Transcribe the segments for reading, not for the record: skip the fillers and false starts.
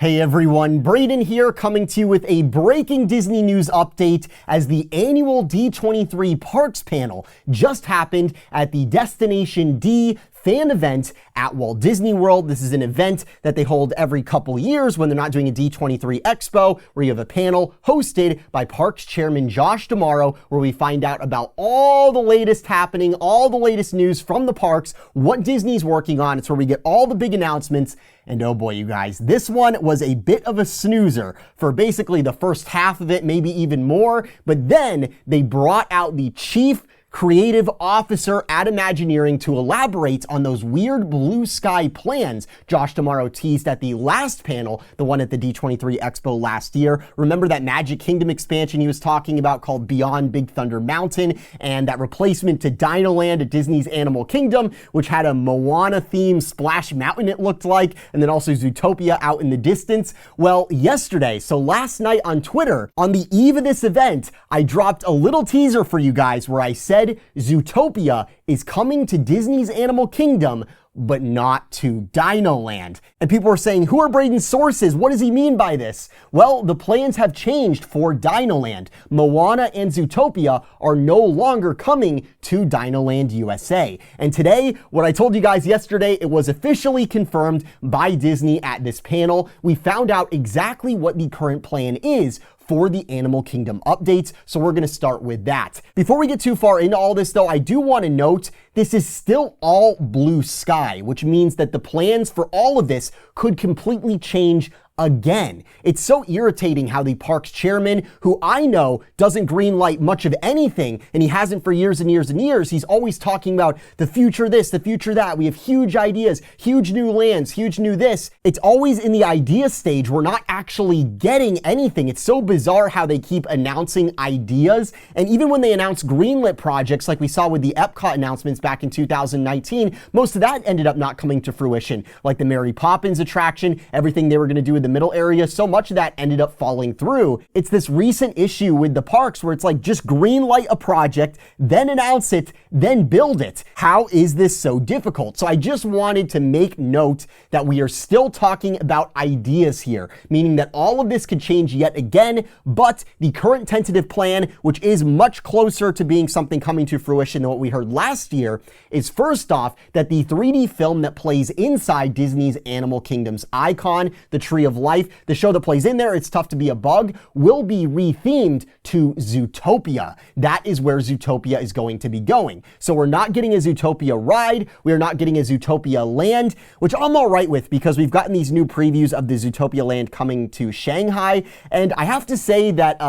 Hey everyone, Brayden here coming to you with a breaking Disney news update as the annual D23 Parks panel just happened at the Destination D fan event at Walt Disney World. This is an event that they hold every couple years when they're not doing a D23 Expo, where you have a panel hosted by Parks Chairman Josh D'Amaro, where we find out about all the latest happening, all the latest news from the parks, what Disney's working on. It's where we get all the big announcements. And oh boy, you guys, this one was a bit of a snoozer for basically the first half of it, maybe even more. But then they brought out the chief creative officer at Imagineering to elaborate on those weird blue sky plans Josh D'Amaro teased at the last panel, the one at the D23 Expo last year. Remember that Magic Kingdom expansion he was talking about called Beyond Big Thunder Mountain, and that replacement to Dinoland at Disney's Animal Kingdom, which had a Moana themed Splash Mountain it looked like, and then also Zootopia out in the distance. Well, yesterday, so last night on Twitter, on the eve of this event, I dropped a little teaser for you guys where I said Zootopia is coming to Disney's Animal Kingdom, but not to Dinoland. And people were saying, who are Brayden's sources? What does he mean by this? Well, the plans have changed for Dinoland. Moana and Zootopia are no longer coming to Dinoland USA. And today, what I told you guys yesterday, it was officially confirmed by Disney at this panel. We found out exactly what the current plan is for the Animal Kingdom updates, so we're gonna start with that. Before we get too far into all this though, I do wanna note this is still all blue sky, which means that the plans for all of this could completely change again. It's so irritating how the parks chairman, who I know doesn't greenlight much of anything, and he hasn't for years and years and years, he's always talking about the future this, the future that. We have huge ideas, huge new lands, huge new this. It's always in the idea stage. We're not actually getting anything. It's so bizarre how they keep announcing ideas. And even when they announce greenlit projects, like we saw with the EPCOT announcements back in 2019, most of that ended up not coming to fruition. Like the Mary Poppins attraction, everything they were gonna do with the middle area, so much of that ended up falling through. It's this recent issue with the parks where it's like, just green light a project, then announce it, then build it. How is this so difficult? So I just wanted to make note that we are still talking about ideas here, meaning that all of this could change yet again, but the current tentative plan, which is much closer to being something coming to fruition than what we heard last year, is first off, that the 3D film that plays inside Disney's Animal Kingdom's icon, the Tree of Life, the show that plays in there, It's Tough to Be a Bug, will be rethemed to Zootopia. That is where Zootopia is going to be going. So we're not getting a Zootopia ride, we are not getting a Zootopia land, which I'm all right with because we've gotten these new previews of the Zootopia land coming to Shanghai, and I have to say that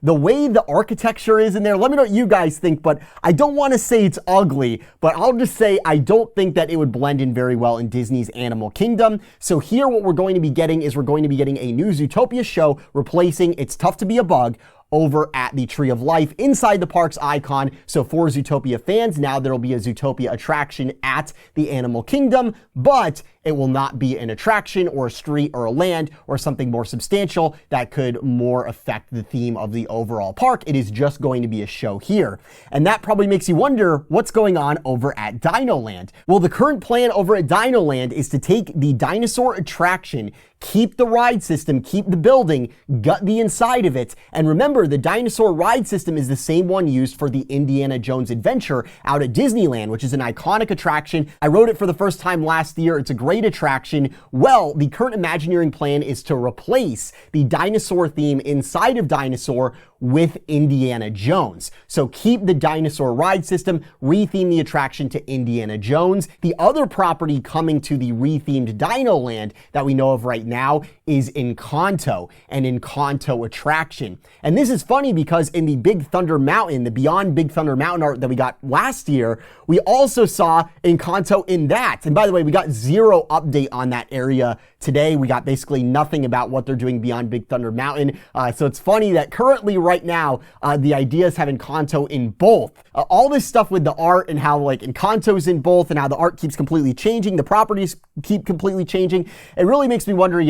the way the architecture is in there, let me know what you guys think, but I don't want to say it's ugly, but I'll just say I don't think that it would blend in very well in Disney's Animal Kingdom. So here what we're going to be getting is we're going to be getting a new Zootopia show replacing It's Tough to Be a Bug over at the Tree of Life inside the park's icon. So for Zootopia fans, now there'll be a Zootopia attraction at the Animal Kingdom, but it will not be an attraction or a street or a land or something more substantial that could more affect the theme of the overall park. It is just going to be a show here. And that probably makes you wonder what's going on over at Dinoland. Well, the current plan over at Dinoland is to take the dinosaur attraction, keep the ride system, keep the building, gut the inside of it. And remember, the dinosaur ride system is the same one used for the Indiana Jones Adventure out at Disneyland, which is an iconic attraction. I rode it for the first time last year. It's a great attraction. Well, the current Imagineering plan is to replace the dinosaur theme inside of Dinosaur with Indiana Jones. So keep the dinosaur ride system, retheme the attraction to Indiana Jones. The other property coming to the rethemed Dino Land that we know of right now is Encanto, an Encanto attraction. And this is funny because in the Big Thunder Mountain, the Beyond Big Thunder Mountain art that we got last year, we also saw Encanto in that. And by the way, we got zero update on that area today. We got basically nothing about what they're doing beyond Big Thunder Mountain. So it's funny that currently right right now, the ideas have Encanto in both. All this stuff with the art and how like Encanto's in both and how the art keeps completely changing, the properties keep completely changing. It really makes me wonder,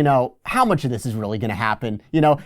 how much of this is really going to happen?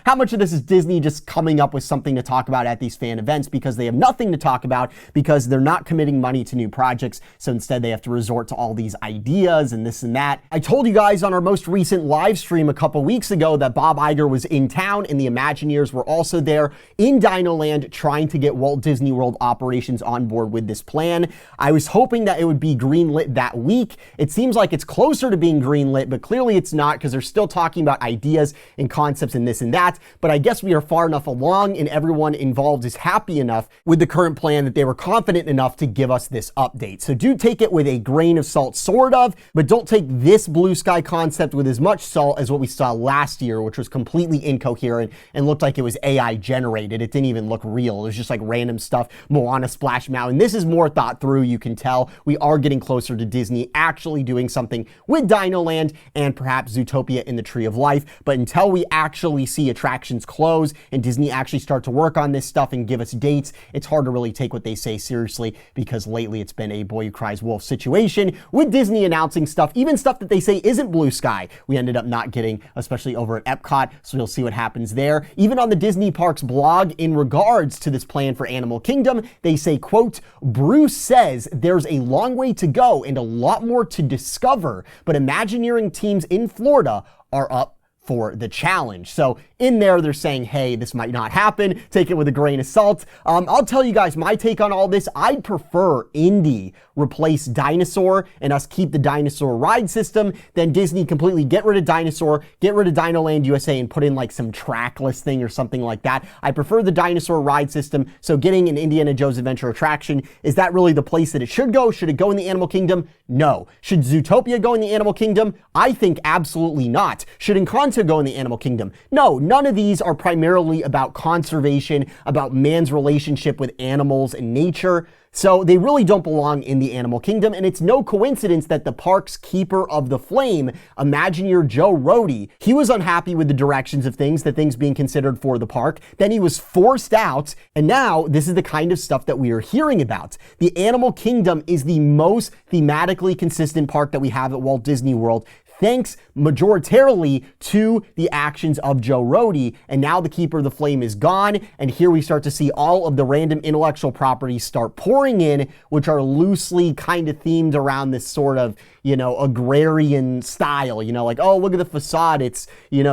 How much of this is Disney just coming up with something to talk about at these fan events because they have nothing to talk about because they're not committing money to new projects. So instead they have to resort to all these ideas and this and that. I told you guys on our most recent live stream a couple weeks ago that Bob Iger was in town and the Imagineers were also there in Dinoland trying to get Walt Disney World operations on board with this plan. I was hoping that it would be greenlit that week. It seems like it's closer to being greenlit, but clearly it's not because they're still talking about ideas and concepts and this and that. But I guess we are far enough along and everyone involved is happy enough with the current plan that they were confident enough to give us this update. So do take it with a grain of salt, sort of, but don't take this blue sky concept with as much salt as what we saw last year, which was completely incoherent and looked like it was AI generated. It didn't even look real. It was just like random stuff. Moana Splash Mountain. This is more thought through. You can tell we are getting closer to Disney actually doing something with Dinoland and perhaps Zootopia in the Tree of Life. But until we actually see attractions close and Disney actually start to work on this stuff and give us dates, it's hard to really take what they say seriously because lately it's been a boy who cries wolf situation with Disney announcing stuff, even stuff that they say isn't blue sky. We ended up not getting, especially over at EPCOT. So you'll see what happens there. Even on the Disney Parks blog in regards to this plan for Animal Kingdom, they say, quote, Bruce says there's a long way to go and a lot more to discover, but Imagineering teams in Florida are up for the challenge. So in there, they're saying, hey, this might not happen. Take it with a grain of salt. I'll tell you guys my take on all this. I'd prefer Indy replace Dinosaur and us keep the Dinosaur ride system than Disney completely get rid of Dinosaur, get rid of Dinoland USA and put in like some trackless thing or something like that. I prefer the Dinosaur ride system. So getting an Indiana Joe's Adventure attraction, is that really the place that it should go? Should it go in the Animal Kingdom? No. Should Zootopia go in the Animal Kingdom? I think absolutely not. Should Encanto go in the Animal Kingdom? No, none of these are primarily about conservation, about man's relationship with animals and nature. So they really don't belong in the Animal Kingdom, and it's no coincidence that the park's keeper of the flame, Imagineer Joe Rohde, he was unhappy with the directions of things, the things being considered for the park. Then he was forced out, and now this is the kind of stuff that we are hearing about. The Animal Kingdom is the most thematically consistent park that we have at Walt Disney World, thanks majoritarily to the actions of Joe Rohde. And now the Keeper of the Flame is gone. And here we start to see all of the random intellectual properties start pouring in, which are loosely kind of themed around this sort of, agrarian style, like, oh, look at the facade. It's,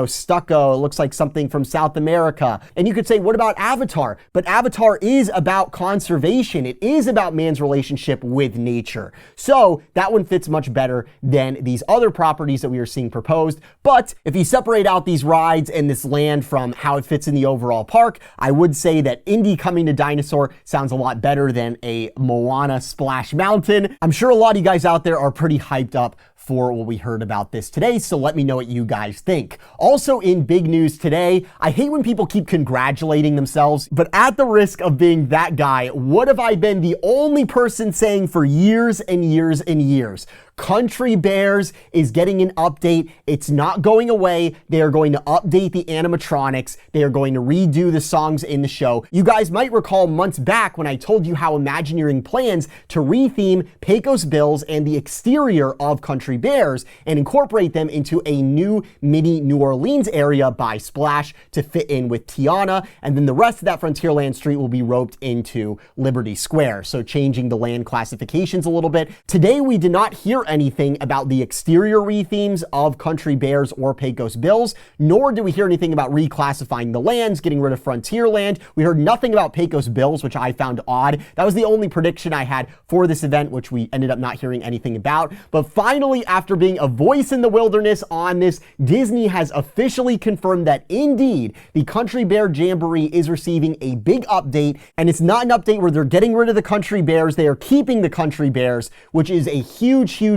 stucco. It looks like something from South America. And you could say, what about Avatar? But Avatar is about conservation. It is about man's relationship with nature. So that one fits much better than these other properties that we are seeing proposed. But if you separate out these rides and this land from how it fits in the overall park, I would say that Indy coming to Dinosaur sounds a lot better than a Moana Splash Mountain. I'm sure a lot of you guys out there are pretty hyped up for what we heard about this today, so let me know what you guys think. Also in big news today, I hate when people keep congratulating themselves, but at the risk of being that guy, what have I been the only person saying for years and years and years? Country Bears is getting an update. It's not going away. They are going to update the animatronics. They are going to redo the songs in the show. You guys might recall months back when I told you how Imagineering plans to retheme Pecos Bills and the exterior of Country Bears and incorporate them into a new mini New Orleans area by Splash to fit in with Tiana. And then the rest of that Frontierland Street will be roped into Liberty Square. So changing the land classifications a little bit. Today, we did not hear anything about the exterior rethemes of Country Bears or Pecos Bills, nor did we hear anything about reclassifying the lands, getting rid of Frontierland. We heard nothing about Pecos Bills, which I found odd. That was the only prediction I had for this event, which we ended up not hearing anything about. But finally, after being a voice in the wilderness on this, Disney has officially confirmed that indeed the Country Bear Jamboree is receiving a big update, and it's not an update where they're getting rid of the Country Bears, they are keeping the Country Bears, which is a huge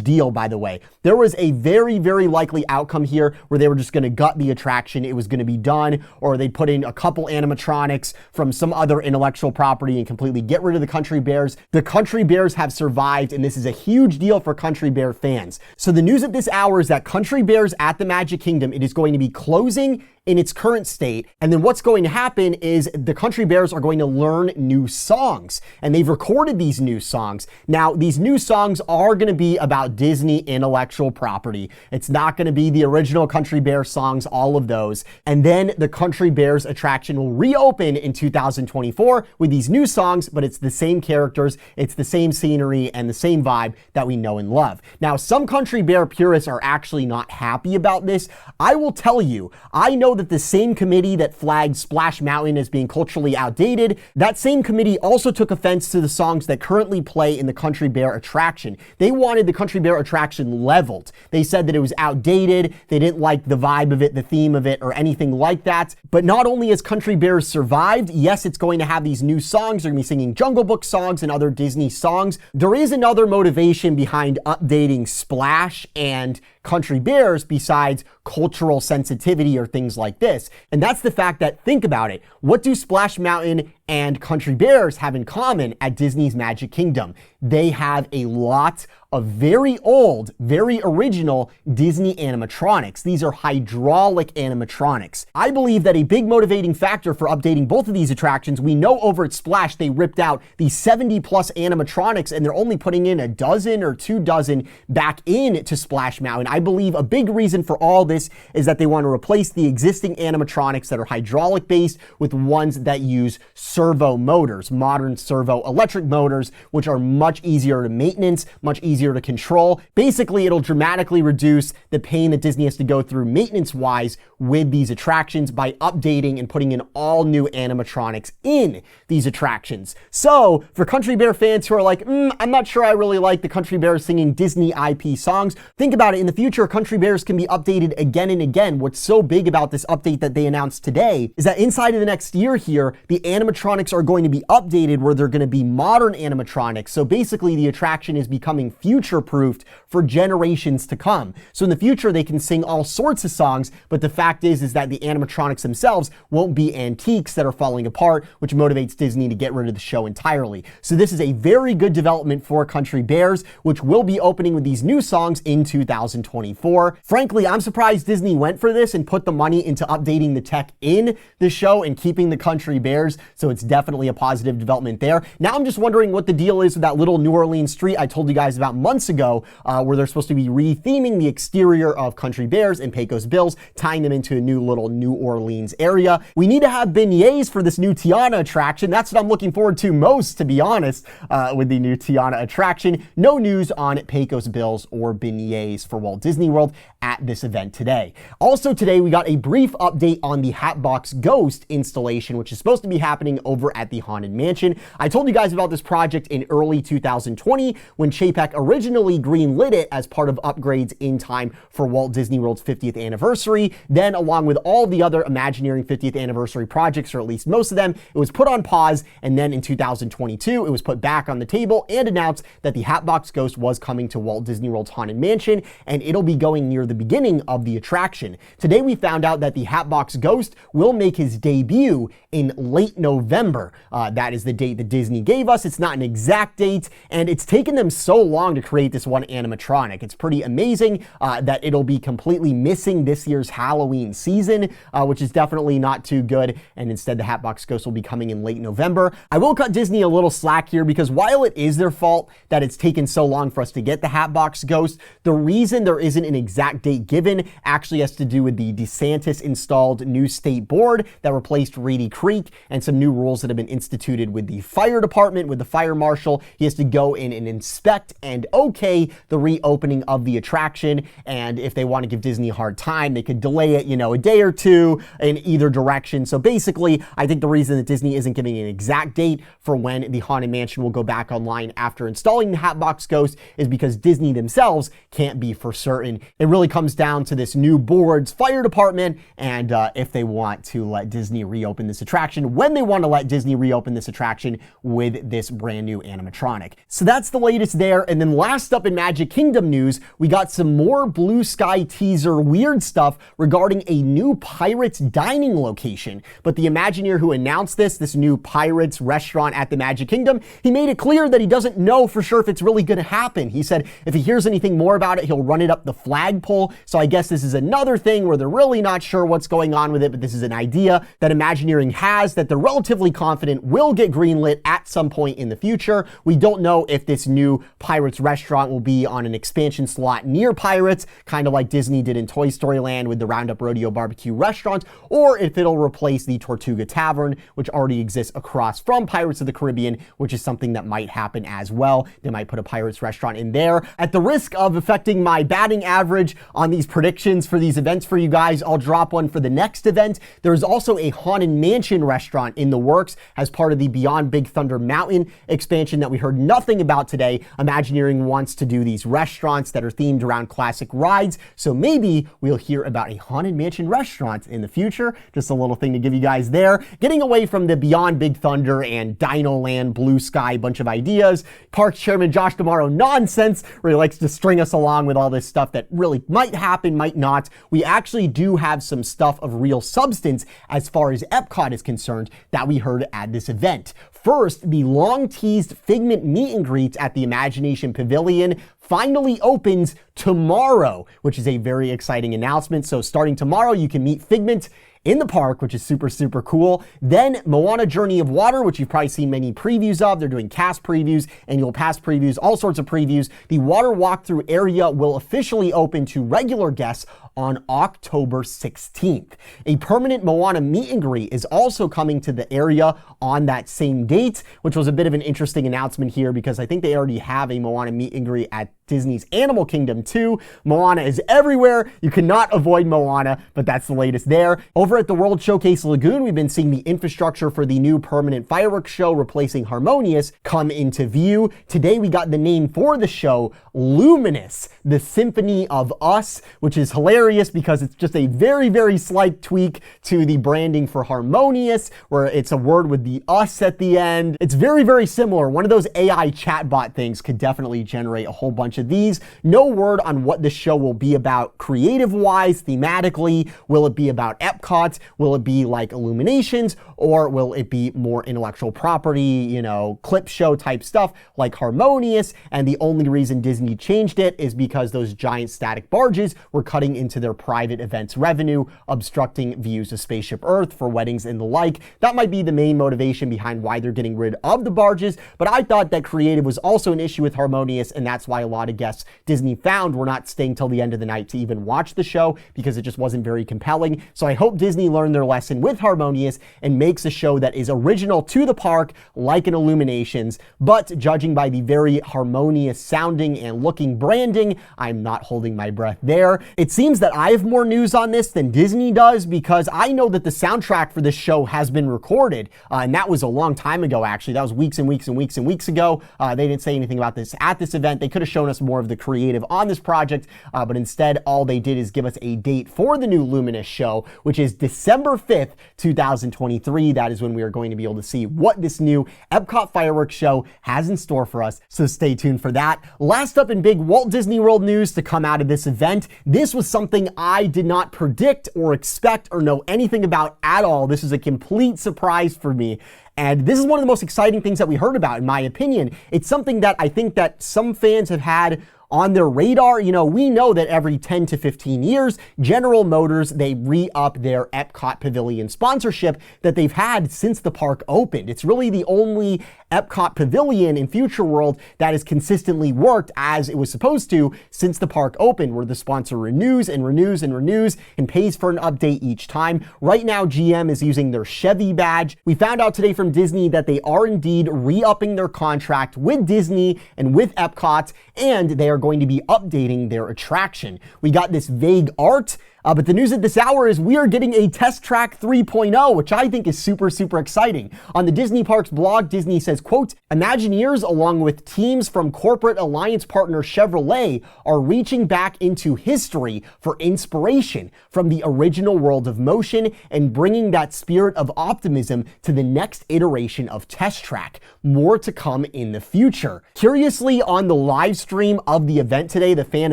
deal, by the way. There was a very likely outcome here where they were just going to gut the attraction, it was going to be done, or they'd put in a couple animatronics from some other intellectual property and completely get rid of the Country Bears. The Country Bears have survived, and this is a huge deal for Country Bear fans. So the news at this hour is that Country Bears at the Magic Kingdom, it is going to be closing in its current state. And then what's going to happen is the Country Bears are going to learn new songs, and they've recorded these new songs. Now, these new songs are going to be about Disney intellectual property. It's not going to be the original Country Bear songs, all of those. And then the Country Bears attraction will reopen in 2024 with these new songs, but it's the same characters, it's the same scenery, and the same vibe that we know and love. Now, some Country Bear purists are actually not happy about this. I will tell you, I know that the same committee that flagged Splash Mountain as being culturally outdated, that same committee also took offense to the songs that currently play in the Country Bear attraction. They wanted the Country Bear attraction leveled. They said that it was outdated, they didn't like the vibe of it, the theme of it, or anything like that. But not only has Country Bears survived, yes, it's going to have these new songs, they're going to be singing Jungle Book songs and other Disney songs. There is another motivation behind updating Splash and Country Bears besides cultural sensitivity or things like this. And that's the fact that, think about it, what do Splash Mountain and Country Bears have in common at Disney's Magic Kingdom? They have a lot of very old, very original Disney animatronics. These are hydraulic animatronics. I believe that a big motivating factor for updating both of these attractions, we know over at Splash they ripped out the 70 plus animatronics and they're only putting in a dozen or 2 dozen back in to Splash Mountain. I believe a big reason for all this is that they want to replace the existing animatronics that are hydraulic based with ones that use servo motors, modern servo electric motors, which are much easier to maintenance, much easier to control. Basically, it'll dramatically reduce the pain that Disney has to go through maintenance-wise with these attractions by updating and putting in all new animatronics in these attractions. So, for Country Bear fans who are like, I'm not sure I really like the Country Bears singing Disney IP songs, think about it. In the future, Country Bears can be updated again and again. What's so big about this update that they announced today is that inside of the next year here, the animatronics are going to be updated where they're going to be modern animatronics. So basically, the attraction is becoming future-proofed for generations to come. So in the future, they can sing all sorts of songs, but the fact is that the animatronics themselves won't be antiques that are falling apart, which motivates Disney to get rid of the show entirely. So this is a very good development for Country Bears, which will be opening with these new songs in 2024. Frankly, I'm surprised Disney went for this and put the money into updating the tech in the show and keeping the Country Bears, so it's definitely a positive development there. Now I'm just wondering what the deal is with that little New Orleans street I told you guys about months ago, where they're supposed to be retheming the exterior of Country Bears and Pecos Bills, tying them into a new little New Orleans area. We need to have beignets for this new Tiana attraction. That's what I'm looking forward to most, to be honest, with the new Tiana attraction. No news on Pecos Bills or beignets for Walt Disney World at this event today. Also today, we got a brief update on the Hatbox Ghost installation, which is supposed to be happening over at the Haunted Mansion. I told you guys about this project in early 2020 when Chapek originally greenlit it as part of upgrades in time for Walt Disney World's 50th anniversary. Then, along with all the other Imagineering 50th anniversary projects, or at least most of them, it was put on pause, and then in 2022, it was put back on the table and announced that the Hatbox Ghost was coming to Walt Disney World's Haunted Mansion, and it'll be going near the beginning of the attraction. Today, we found out that the Hatbox Ghost will make his debut in late November. That is the date that Disney gave us. It's not an exact date, and it's taken them so long to create this one animatronic. It's pretty amazing that it'll be completely missing this year's Halloween season, which is definitely not too good, and instead the Hatbox Ghost will be coming in late November. I will cut Disney a little slack here because while it is their fault that it's taken so long for us to get the Hatbox Ghost, the reason there isn't an exact date given actually has to do with the DeSantis installed new state board that replaced Reedy Creek and some new rules that have been instituted with the fire department, with the fire marshal. He has to go in and inspect and okay the reopening of the attraction, and if they want to give Disney a hard time, they could delay it, a day or two in either direction. So basically, I think the reason that Disney isn't giving an exact date for when the Haunted Mansion will go back online after installing the Hatbox Ghost is because Disney themselves can't be for certain. It really comes down to this new board's fire department and if they want to let Disney reopen this attraction, when they want to let Disney reopen this attraction with this brand new animatronic. So that's the latest there. And then last up in Magic Kingdom news, we got some more Blue Sky teaser weird stuff regarding a new Pirates dining location. But the Imagineer who announced this new Pirates restaurant at the Magic Kingdom, he made it clear that he doesn't know for sure if it's really going to happen. He said if he hears anything more about it, he'll run it up the flagpole. So I guess this is another thing where they're really not sure what's going on with it, but this is an idea that Imagineering has that they're relatively confident will get greenlit at some point in the future. We don't know if this new Pirates restaurant will be on an expansion slot near Pirates, kind of like Disney did in Toy Story Land with the Roundup Rodeo Barbecue restaurant, or if it'll replace the Tortuga Tavern, which already exists across from Pirates of the Caribbean, which is something that might happen as well. They might put a Pirates restaurant in there. At the risk of affecting my batting average on these predictions for these events for you guys, I'll drop one for the next event. There's also a Haunted Mansion restaurant in the works as part of the Beyond Big Thunder Mountain expansion that we heard nothing about today. Imagineering wants to do these restaurants that are themed around classic rides, so maybe we'll hear about a Haunted Mansion restaurant in the future. Just a little thing to give you guys there. Getting away from the Beyond Big Thunder and Dino Land, Blue Sky bunch of ideas, Parks Chairman Josh D'Amaro nonsense, where he likes to string us along with all this stuff that really might happen, might not. We actually do have some stuff of real substance as far as EPCOT is concerned that we heard at this event. First, the long-teased Figment meet and greet at the Imagination Pavilion finally opens tomorrow, which is a very exciting announcement. So starting tomorrow, you can meet Figment in the park, which is super, super cool. Then Moana Journey of Water, which you've probably seen many previews of. They're doing cast previews, annual pass previews, all sorts of previews. The water walkthrough area will officially open to regular guests on October 16th. A permanent Moana meet and greet is also coming to the area on that same date, which was a bit of an interesting announcement here because I think they already have a Moana meet and greet at Disney's Animal Kingdom too. Moana is everywhere. You cannot avoid Moana, but that's the latest there. Over at the World Showcase Lagoon, we've been seeing the infrastructure for the new permanent fireworks show replacing Harmonious come into view. Today we got the name for the show, Luminous, the Symphony of Us, which is hilarious because it's just a very, very slight tweak to the branding for Harmonious, where it's a word with the us at the end. It's very, very similar. One of those AI chatbot things could definitely generate a whole bunch of these. No word on what the show will be about creative-wise, thematically. Will it be about EPCOT? Will it be like Illuminations? Or will it be more intellectual property, clip show type stuff like Harmonious? And the only reason Disney changed it is because those giant static barges were cutting into their private events revenue, obstructing views of Spaceship Earth for weddings and the like. That might be the main motivation behind why they're getting rid of the barges, but I thought that creative was also an issue with Harmonious, and that's why a lot of guests Disney found were not staying till the end of the night to even watch the show because it just wasn't very compelling. So I hope Disney learned their lesson with Harmonious and makes a show that is original to the park like an Illuminations, but judging by the very harmonious sounding and looking branding, I'm not holding my breath there. It seems that I have more news on this than Disney does because I know that the soundtrack for this show has been recorded, and that was a long time ago actually. That was weeks and weeks and weeks and weeks ago. They didn't say anything about this at this event. They could have shown us more of the creative on this project, but instead all they did is give us a date for the new Luminous show, which is December 5th, 2023. That is when we are going to be able to see what this new EPCOT fireworks show has in store for us, so stay tuned for that. Last up in big Walt Disney World news to come out of this event, this was something I did not predict or expect or know anything about at all. This is a complete surprise for me. And this is one of the most exciting things that we heard about, in my opinion. It's something that I think that some fans have had on their radar. We know that every 10 to 15 years, General Motors, they re-up their EPCOT Pavilion sponsorship that they've had since the park opened. It's really the only EPCOT Pavilion in Future World that has consistently worked as it was supposed to since the park opened, where the sponsor renews and renews and renews and pays for an update each time. Right now, GM is using their Chevy badge. We found out today from Disney that they are indeed re-upping their contract with Disney and with EPCOT, and they are going to be updating their attraction. We got this vague art But the news at this hour is we are getting a Test Track 3.0, which I think is super, super exciting. On the Disney Parks blog, Disney says, quote, Imagineers, along with teams from corporate alliance partner Chevrolet, are reaching back into history for inspiration from the original World of Motion and bringing that spirit of optimism to the next iteration of Test Track. More to come in the future. Curiously, on the live stream of the event today, the fan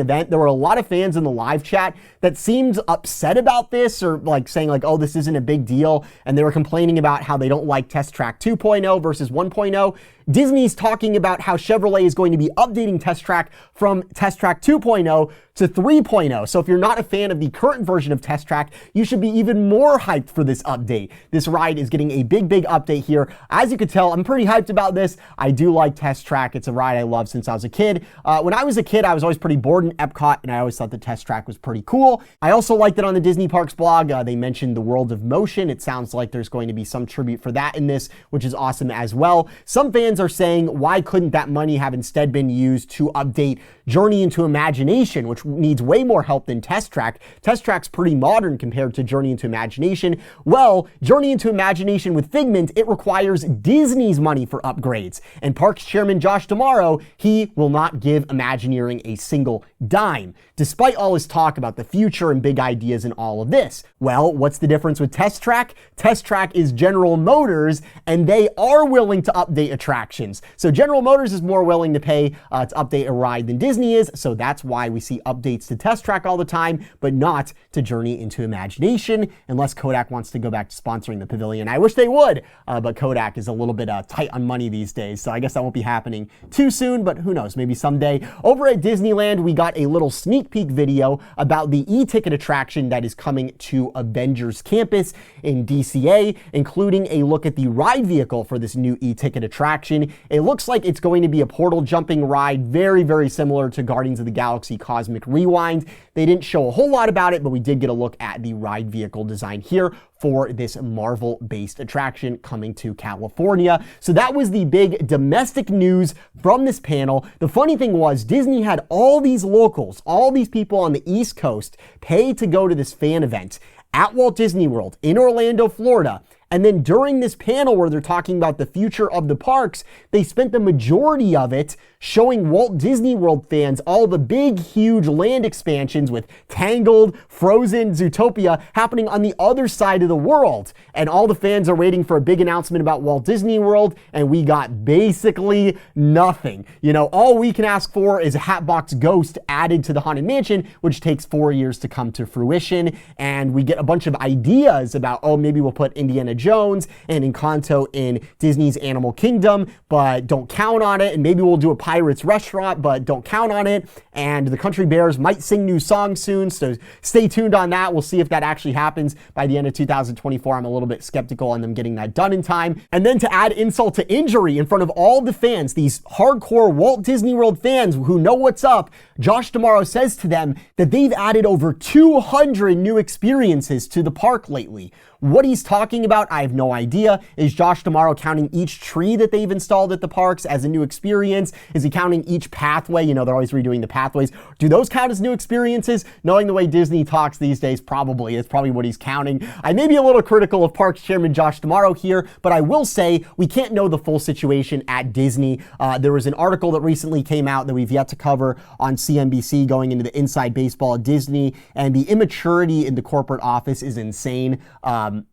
event, there were a lot of fans in the live chat that seemed upset about this, or like saying like, oh, this isn't a big deal. And they were complaining about how they don't like Test Track 2.0 versus 1.0. Disney's talking about how Chevrolet is going to be updating Test Track from Test Track 2.0 to 3.0. So if you're not a fan of the current version of Test Track, you should be even more hyped for this update. This ride is getting a big, big update here. As you can tell, I'm pretty hyped about this. I do like Test Track. It's a ride I love since I was a kid. When I was a kid, I was always pretty bored in EPCOT, and I always thought the Test Track was pretty cool. I also liked it on the Disney Parks blog. They mentioned the World of Motion. It sounds like there's going to be some tribute for that in this, which is awesome as well. Some fans are saying, why couldn't that money have instead been used to update Journey into Imagination, which needs way more help than Test Track. Test Track's pretty modern compared to Journey into Imagination. Well, Journey into Imagination with Figment, it requires Disney's money for upgrades. And Parks Chairman Josh D'Amaro, he will not give Imagineering a single dime, despite all his talk about the future and big ideas and all of this. Well, what's the difference with Test Track? Test Track is General Motors, and they are willing to update attractions. So General Motors is more willing to pay to update a ride than Disney is, so that's why we see updates to Test Track all the time, but not to Journey into Imagination, unless Kodak wants to go back to sponsoring the pavilion. I wish they would, but Kodak is a little bit tight on money these days, so I guess that won't be happening too soon, but who knows, maybe someday. Over at Disneyland, we got a little sneak peek video about the e-ticket attraction that is coming to Avengers Campus in DCA, including a look at the ride vehicle for this new e-ticket attraction. It looks like it's going to be a portal jumping ride, very, very similar to Guardians of the Galaxy Cosmic Rewind. They didn't show a whole lot about it, but we did get a look at the ride vehicle design here for this Marvel-based attraction coming to California. So that was the big domestic news from this panel. The funny thing was, Disney had all these locals, all these people on the East Coast pay to go to this fan event at Walt Disney World in Orlando, Florida. And then during this panel where they're talking about the future of the parks, they spent the majority of it showing Walt Disney World fans all the big, huge land expansions with Tangled, Frozen, Zootopia happening on the other side of the world. And all the fans are waiting for a big announcement about Walt Disney World, and we got basically nothing. You know, all we can ask for is a Hatbox Ghost added to the Haunted Mansion, which takes 4 years to come to fruition. And we get a bunch of ideas about, oh, maybe we'll put Indiana Jones and Encanto in Disney's Animal Kingdom, but don't count on it. And maybe we'll do a Pirates restaurant, but don't count on it. And the Country Bears might sing new songs soon, so stay tuned on that. We'll see if that actually happens by the end of 2024. I'm a little bit skeptical on them getting that done in time. And then to add insult to injury in front of all the fans, these hardcore Walt Disney World fans who know what's up, Josh D'Amaro says to them that they've added over 200 new experiences to the park lately. What he's talking about, I have no idea. Is Josh D'Amaro counting each tree that they've installed at the parks as a new experience? Is he counting each pathway? You know, they're always redoing the pathways. Do those count as new experiences? Knowing the way Disney talks these days, probably. It's probably what he's counting. I may be a little critical of Parks Chairman Josh D'Amaro here, but I will say we can't know the full situation at Disney. There was an article that recently came out that we've yet to cover on CNBC going into the inside baseball at Disney, and the immaturity in the corporate office is insane.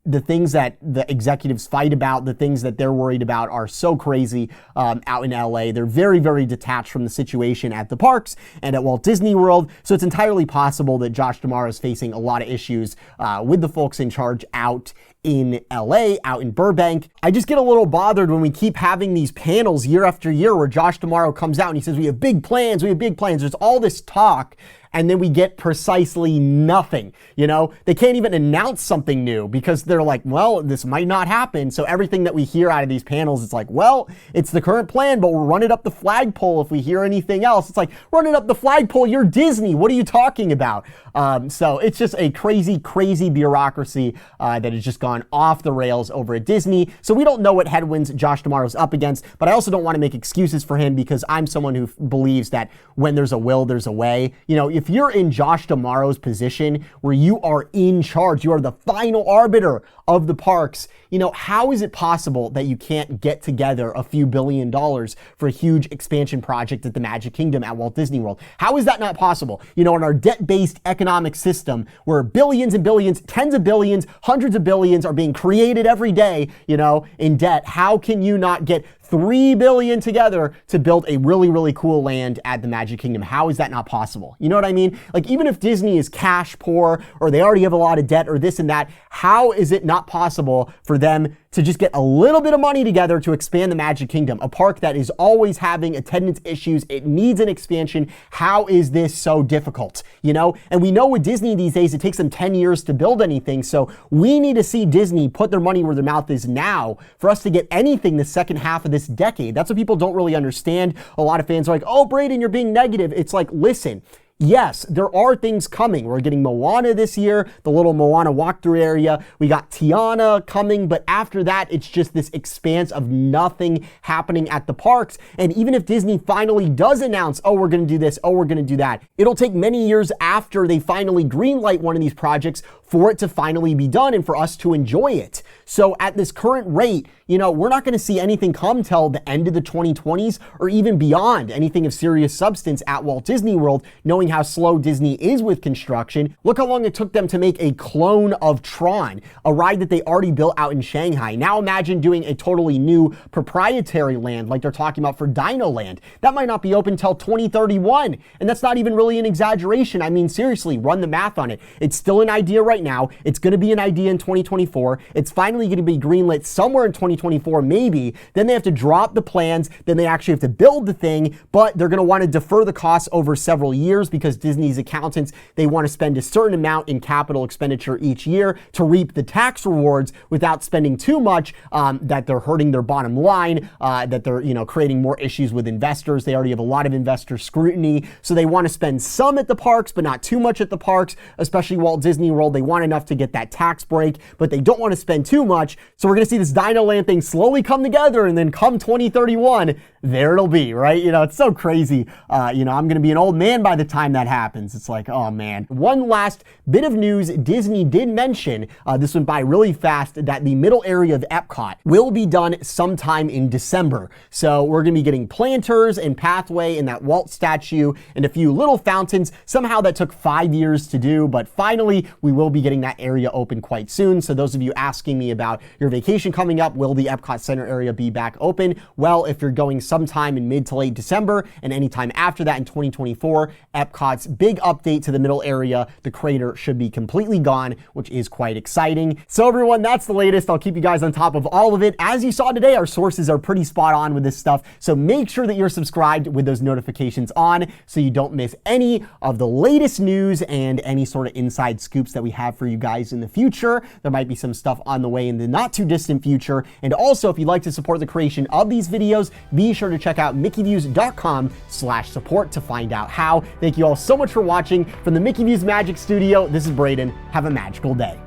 The things that the executives fight about, the things that they're worried about are so crazy out in LA. They're very, very detached from the situation at the parks and at Walt Disney World. So it's entirely possible that Josh D'Amaro is facing a lot of issues with the folks in charge out in LA, out in Burbank. I just get a little bothered when we keep having these panels year after year where Josh D'Amaro comes out and he says, we have big plans, we have big plans. There's all this talk, and then we get precisely nothing. You know, they can't even announce something new because they're like, well, this might not happen. So everything that we hear out of these panels, it's like, well, it's the current plan, but we'll run it up the flagpole if we hear anything else. It's like, run it up the flagpole, you're Disney. What are you talking about? So it's just a crazy, crazy bureaucracy that has just gone gone off the rails over at Disney. So we don't know what headwinds Josh D'Amaro's up against, but I also don't want to make excuses for him because I'm someone who believes that when there's a will, there's a way. You know, if you're in Josh D'Amaro's position where you are in charge, you are the final arbiter of the parks, you know, how is it possible that you can't get together a few $1 billion for a huge expansion project at the Magic Kingdom at Walt Disney World? How is that not possible? You know, in our debt-based economic system where billions and billions, tens of billions, hundreds of billions are being created every day, you know, in debt, how can you not get $3 billion together to build a really, really cool land at the Magic Kingdom? How is that not possible? You know what I mean? Like, even if Disney is cash poor or they already have a lot of debt or this and that, how is it not possible for them to just get a little bit of money together to expand the Magic Kingdom, a park that is always having attendance issues? It needs an expansion. How is this so difficult? You know, and we know with Disney these days, it takes them 10 years to build anything. So we need to see Disney put their money where their mouth is now for us to get anything the second half of this decade. That's what people don't really understand. A lot of fans are like, oh, Brayden, you're being negative. It's like, listen, yes, there are things coming. We're getting Moana this year, the little Moana walkthrough area. We got Tiana coming, but after that, it's just this expanse of nothing happening at the parks. And even if Disney finally does announce, oh, we're going to do this, oh, we're going to do that, it'll take many years after they finally greenlight one of these projects for it to finally be done and for us to enjoy it. So at this current rate, you know, we're not going to see anything come till the end of the 2020s or even beyond, anything of serious substance at Walt Disney World, knowing how slow Disney is with construction. Look how long it took them to make a clone of Tron, a ride that they already built out in Shanghai. Now imagine doing a totally new proprietary land like they're talking about for Dino Land. That might not be open till 2031. And that's not even really an exaggeration. I mean, seriously, run the math on it. It's still an idea right now. It's going to be an idea in 2024. It's finally going to be greenlit somewhere in 2024, maybe. Then they have to drop the plans. Then they actually have to build the thing, but they're going to want to defer the costs over several years because Disney's accountants, they want to spend a certain amount in capital expenditure each year to reap the tax rewards without spending too much that they're hurting their bottom line, that they're, you know, creating more issues with investors. They already have a lot of investor scrutiny. So they want to spend some at the parks, but not too much at the parks, especially Walt Disney World. They want enough to get that tax break, but they don't want to spend too much. So we're going to see this Dino Land thing slowly come together, and then come 2031, there it'll be, right? You know, it's so crazy. You know, I'm going to be an old man by the time that happens. It's like, oh man. One last bit of news. Disney did mention, this went by really fast, that the middle area of EPCOT will be done sometime in December. So we're going to be getting planters and pathway and that Walt statue and a few little fountains. Somehow that took 5 years to do, but finally we will be getting that area open quite soon. So those of you asking me about your vacation coming up, will the Epcot Center area be back open? Well, if you're going sometime in mid to late December and anytime after that in 2024, Epcot's big update to the middle area, the crater, should be completely gone, which is quite exciting. So everyone, that's the latest. I'll keep you guys on top of all of it. As you saw today, our sources are pretty spot on with this stuff. So make sure that you're subscribed with those notifications on so you don't miss any of the latest news and any sort of inside scoops that we have for you guys in the future. There might be some stuff on the way in the not too distant future. And also, if you'd like to support the creation of these videos, be sure to check out mickeyviews.com/support to find out how. Thank you all so much for watching. From the Mickey Views Magic Studio, this is Brayden. Have a magical day.